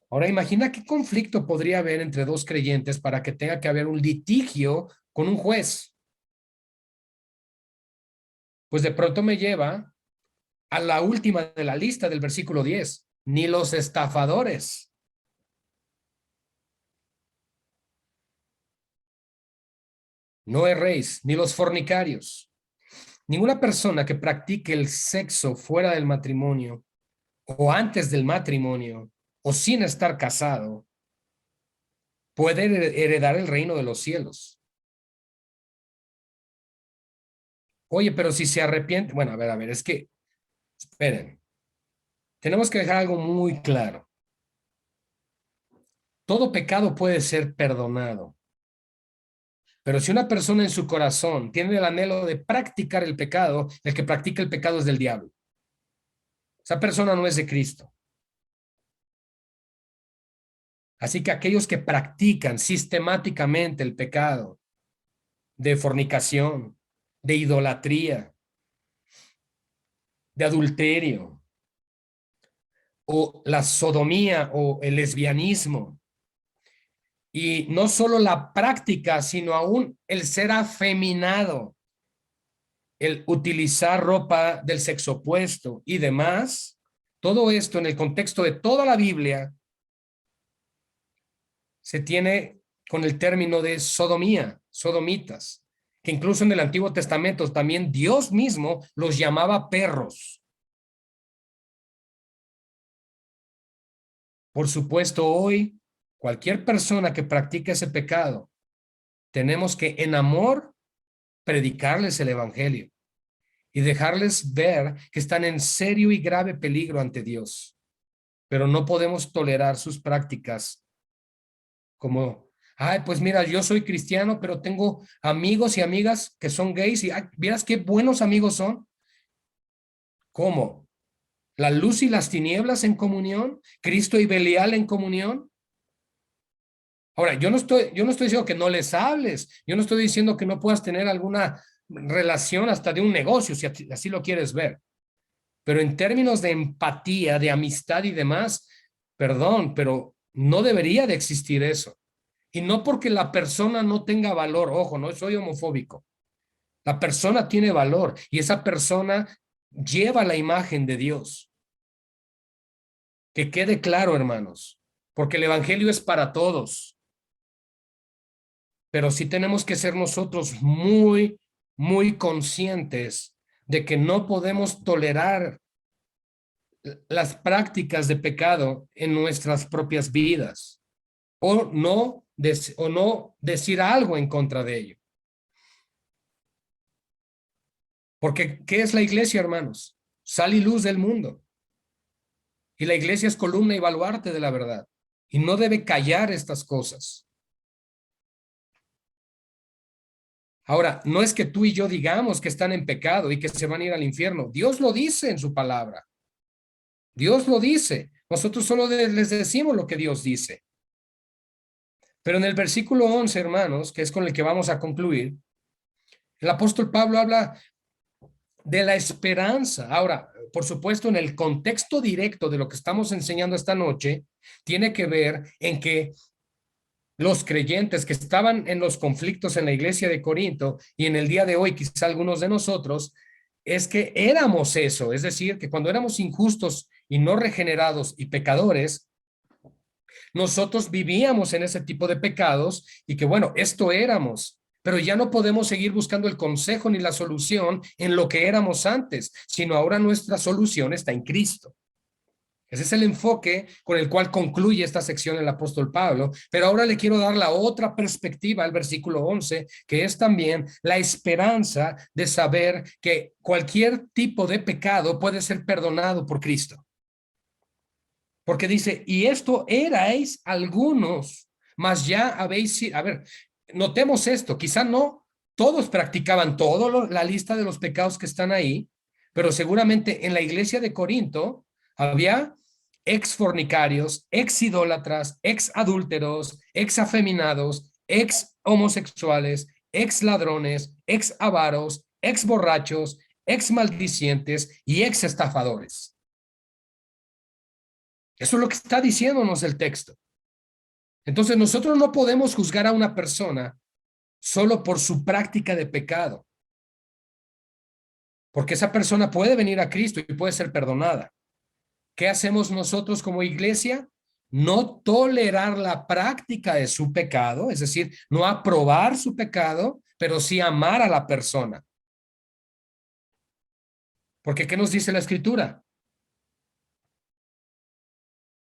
Ahora imagina qué conflicto podría haber entre dos creyentes para que tenga que haber un litigio con un juez. Pues de pronto me lleva a la última de la lista del versículo 10. Ni los estafadores. No erréis, ni los fornicarios. Ninguna persona que practique el sexo fuera del matrimonio o antes del matrimonio o sin estar casado puede heredar el reino de los cielos. Oye, pero si se arrepiente, bueno, a ver, es que, esperen, tenemos que dejar algo muy claro. Todo pecado puede ser perdonado, pero si una persona en su corazón tiene el anhelo de practicar el pecado, el que practica el pecado es del diablo. Esa persona no es de Cristo. Así que aquellos que practican sistemáticamente el pecado de fornicación, de idolatría, de adulterio, o la sodomía o el lesbianismo, y no solo la práctica, sino aún el ser afeminado, el utilizar ropa del sexo opuesto y demás, todo esto en el contexto de toda la Biblia se tiene con el término de sodomía, sodomitas, que incluso en el Antiguo Testamento también Dios mismo los llamaba perros. Por supuesto, hoy cualquier persona que practique ese pecado, tenemos que en amor predicarles el evangelio y dejarles ver que están en serio y grave peligro ante Dios, pero no podemos tolerar sus prácticas como, ay, pues mira, yo soy cristiano, pero tengo amigos y amigas que son gays y ay, ¿vieras qué buenos amigos son? ¿Cómo? ¿La luz y las tinieblas en comunión? ¿Cristo y Belial en comunión? Ahora, yo no estoy diciendo que no les hables, yo no estoy diciendo que no puedas tener alguna relación hasta de un negocio, si así lo quieres ver. Pero en términos de empatía, de amistad y demás, perdón, pero no debería de existir eso. Y no porque la persona no tenga valor, ojo, no soy homofóbico. La persona tiene valor y esa persona lleva la imagen de Dios. Que quede claro, hermanos, porque el evangelio es para todos, pero sí tenemos que ser nosotros muy, muy conscientes de que no podemos tolerar las prácticas de pecado en nuestras propias vidas o no decir algo en contra de ello. Porque, ¿qué es la iglesia, hermanos? Sal y luz del mundo. Y la iglesia es columna y baluarte de la verdad. Y no debe callar estas cosas. Ahora, no es que tú y yo digamos que están en pecado y que se van a ir al infierno. Dios lo dice en su palabra. Dios lo dice. Nosotros solo les decimos lo que Dios dice. Pero en el versículo 11, hermanos, que es con el que vamos a concluir, el apóstol Pablo habla de la esperanza. Ahora, por supuesto, en el contexto directo de lo que estamos enseñando esta noche, tiene que ver en que los creyentes que estaban en los conflictos en la iglesia de Corinto y en el día de hoy, quizá algunos de nosotros, es que éramos eso, es decir, que cuando éramos injustos y no regenerados y pecadores, nosotros vivíamos en ese tipo de pecados y que bueno, esto éramos, pero ya no podemos seguir buscando el consejo ni la solución en lo que éramos antes, sino ahora nuestra solución está en Cristo. Ese es el enfoque con el cual concluye esta sección el apóstol Pablo, pero ahora le quiero dar la otra perspectiva al versículo 11, que es también la esperanza de saber que cualquier tipo de pecado puede ser perdonado por Cristo. Porque dice, y esto erais algunos, mas ya habéis sido, a ver, notemos esto, quizá no todos practicaban la lista de los pecados que están ahí, pero seguramente en la iglesia de Corinto había ex fornicarios, ex idólatras, ex adúlteros, ex afeminados, ex homosexuales, ex ladrones, ex avaros, ex borrachos, ex maldicientes y ex estafadores. Eso es lo que está diciéndonos el texto. Entonces nosotros no podemos juzgar a una persona solo por su práctica de pecado, porque esa persona puede venir a Cristo y puede ser perdonada. ¿Qué hacemos nosotros como iglesia? No tolerar la práctica de su pecado, es decir, no aprobar su pecado, pero sí amar a la persona. Porque ¿qué nos dice la Escritura?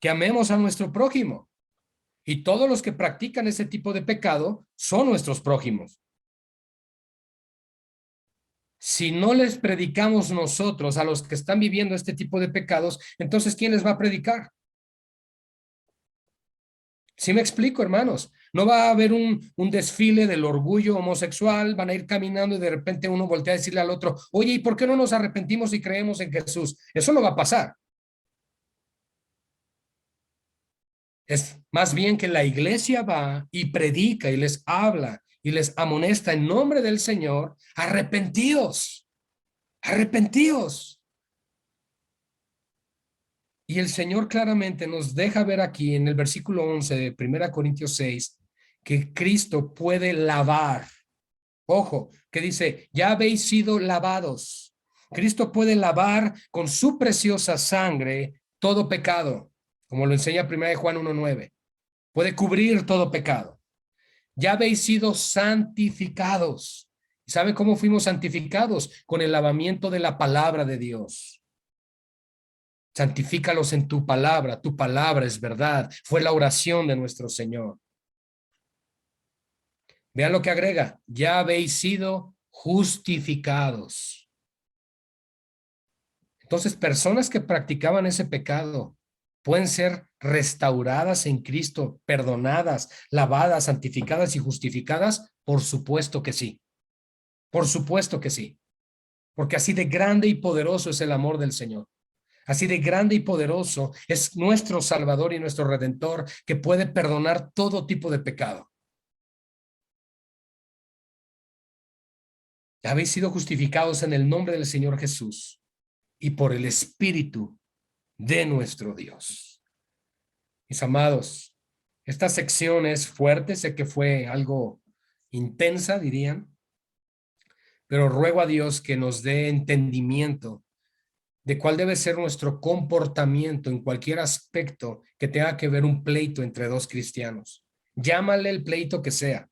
Que amemos a nuestro prójimo. Y todos los que practican ese tipo de pecado son nuestros prójimos. Si no les predicamos nosotros a los que están viviendo este tipo de pecados, entonces ¿quién les va a predicar? ¿Sí me explico, hermanos? No va a haber un desfile del orgullo homosexual, van a ir caminando y de repente uno voltea a decirle al otro, oye, ¿y por qué no nos arrepentimos y creemos en Jesús? Eso no va a pasar. Es más bien que la iglesia va y predica y les habla y les amonesta en nombre del Señor, arrepentíos, arrepentíos. Y el Señor claramente nos deja ver aquí en el versículo 11 de 1 Corintios 6 que Cristo puede lavar. Ojo, que dice, ya habéis sido lavados. Cristo puede lavar con su preciosa sangre todo pecado, como lo enseña 1 Juan 1:9. Puede cubrir todo pecado. Ya habéis sido santificados. ¿Sabe cómo fuimos santificados? Con el lavamiento de la palabra de Dios. Santifícalos en tu palabra es verdad. Fue la oración de nuestro Señor. Vean lo que agrega, ya habéis sido justificados. Entonces, personas que practicaban ese pecado pueden ser restauradas en Cristo, perdonadas, lavadas, santificadas y justificadas. Por supuesto que sí. Por supuesto que sí. Porque así de grande y poderoso es el amor del Señor. Así de grande y poderoso es nuestro Salvador y nuestro Redentor que puede perdonar todo tipo de pecado. Habéis sido justificados en el nombre del Señor Jesús y por el Espíritu de nuestro Dios. Mis amados, esta sección es fuerte, sé que fue algo intensa, dirían, pero ruego a Dios que nos dé entendimiento de cuál debe ser nuestro comportamiento en cualquier aspecto que tenga que ver un pleito entre dos cristianos. Llámale el pleito que sea,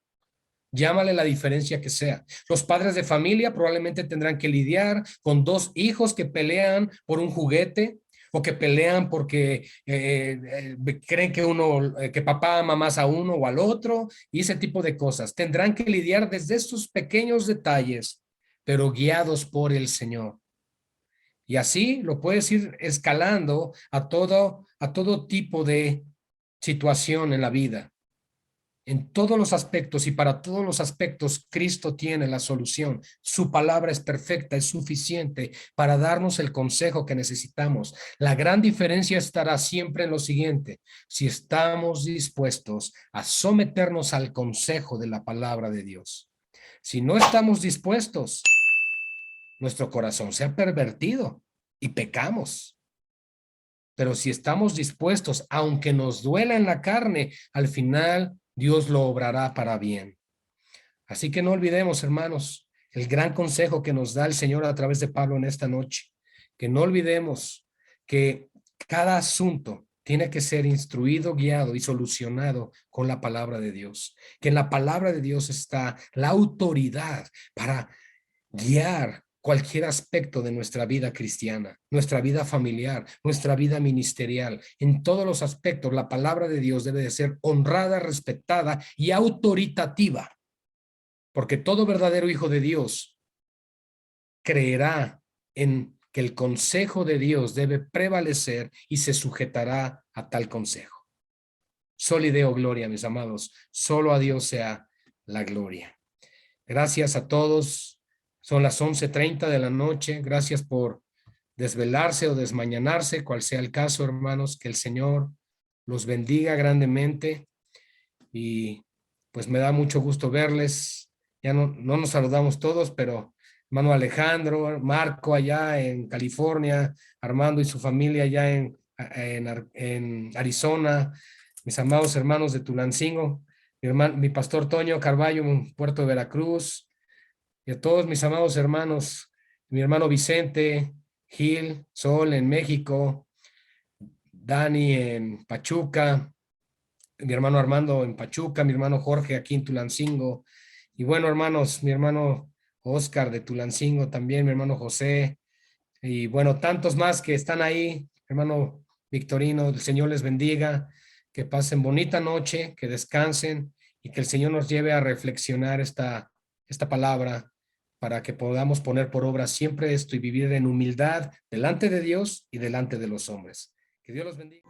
llámale la diferencia que sea. Los padres de familia probablemente tendrán que lidiar con dos hijos que pelean por un juguete o que pelean porque creen que que papá ama más a uno o al otro y ese tipo de cosas. Tendrán que lidiar desde estos pequeños detalles, pero guiados por el Señor. Y así lo puedes ir escalando a todo tipo de situación en la vida. En todos los aspectos y para todos los aspectos, Cristo tiene la solución. Su palabra es perfecta, es suficiente para darnos el consejo que necesitamos. La gran diferencia estará siempre en lo siguiente: si estamos dispuestos a someternos al consejo de la palabra de Dios. Si no estamos dispuestos, nuestro corazón se ha pervertido y pecamos. Pero si estamos dispuestos, aunque nos duela en la carne, al final Dios lo obrará para bien. Así que no olvidemos, hermanos, el gran consejo que nos da el Señor a través de Pablo en esta noche, que no olvidemos que cada asunto tiene que ser instruido, guiado y solucionado con la palabra de Dios, que en la palabra de Dios está la autoridad para guiar cualquier aspecto de nuestra vida cristiana, nuestra vida familiar, nuestra vida ministerial. En todos los aspectos, la palabra de Dios debe de ser honrada, respetada y autoritativa, porque todo verdadero hijo de Dios creerá en que el consejo de Dios debe prevalecer y se sujetará a tal consejo. Soli Deo gloria, mis amados, solo a Dios sea la gloria. Gracias a todos. Son las 11:30 de la noche. Gracias por desvelarse o desmañanarse, cual sea el caso, hermanos. Que el Señor los bendiga grandemente. Y pues me da mucho gusto verles. Ya no nos saludamos todos, pero hermano Alejandro, Marco allá en California, Armando y su familia allá en Arizona, mis amados hermanos de Tulancingo, mi pastor Toño Carballo en Puerto de Veracruz, y a todos mis amados hermanos, mi hermano Vicente, Gil, Sol en México, Dani en Pachuca, mi hermano Armando en Pachuca, mi hermano Jorge aquí en Tulancingo, y bueno, hermanos, mi hermano Oscar de Tulancingo también, mi hermano José, y bueno, tantos más que están ahí, hermano Victorino, el Señor les bendiga, que pasen bonita noche, que descansen y que el Señor nos lleve a reflexionar esta palabra para que podamos poner por obra siempre esto y vivir en humildad delante de Dios y delante de los hombres. Que Dios los bendiga.